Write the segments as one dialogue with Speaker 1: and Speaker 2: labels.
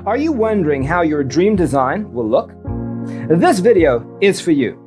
Speaker 1: Are you wondering how your dream design will look? This video is for you.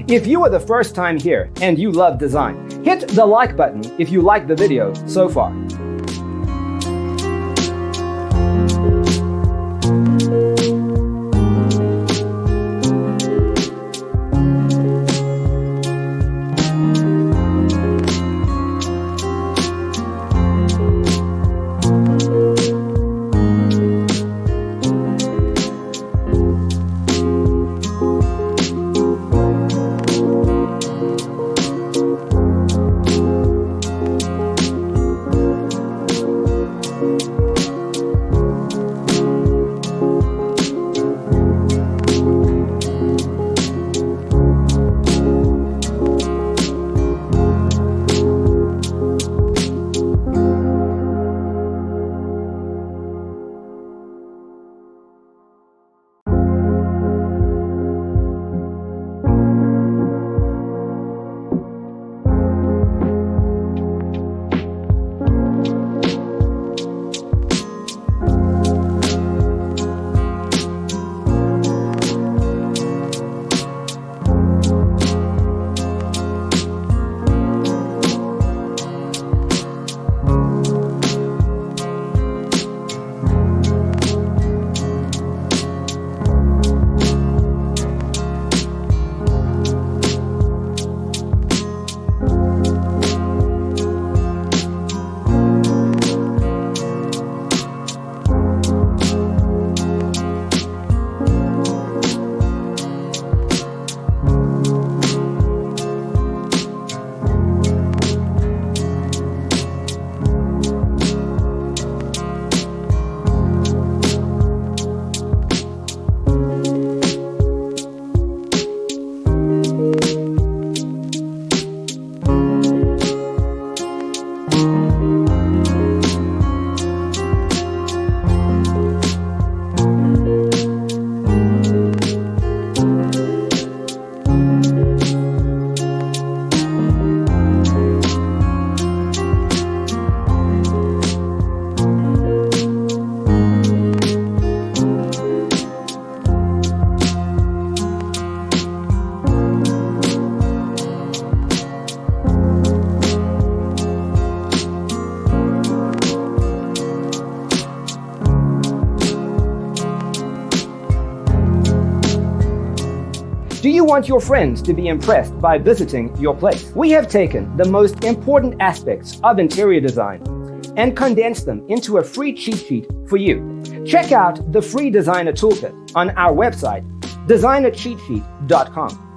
Speaker 1: If you are the first time here and you love design, hit the like button if you like the video so far. Do you want your friends to be impressed by visiting your place? We have taken the most important aspects of interior design and condensed them into a free cheat sheet for you. Check out the free designer toolkit on our website, designercheatsheet.com.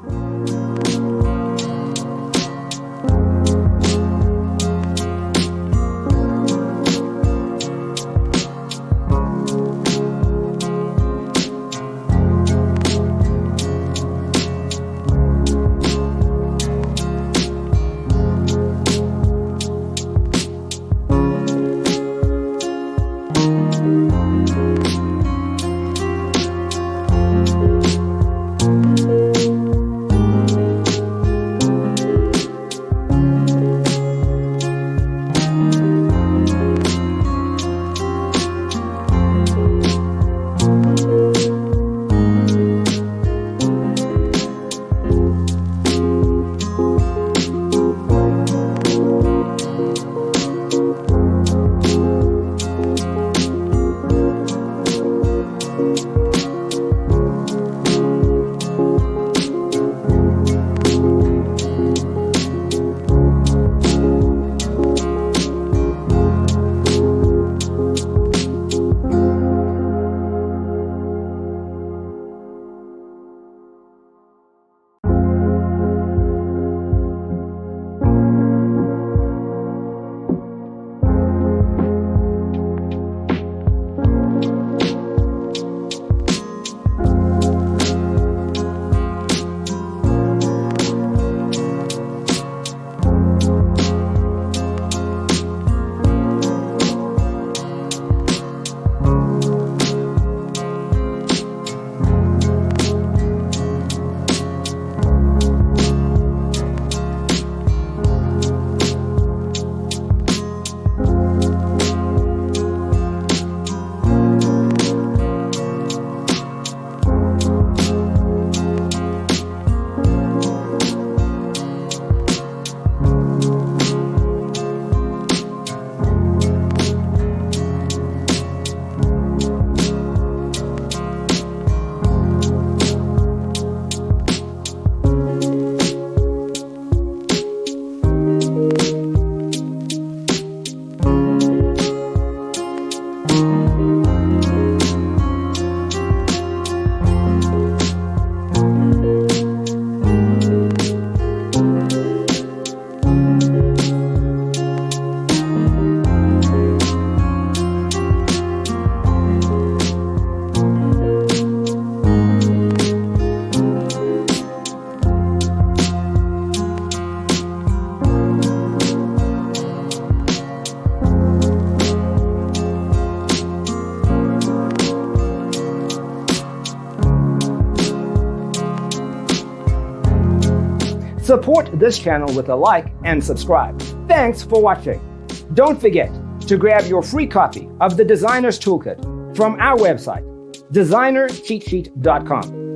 Speaker 1: Support this channel with a like and subscribe. Thanks for watching. Don't forget to grab your free copy of the Designer's Toolkit from our website, designercheatsheet.com.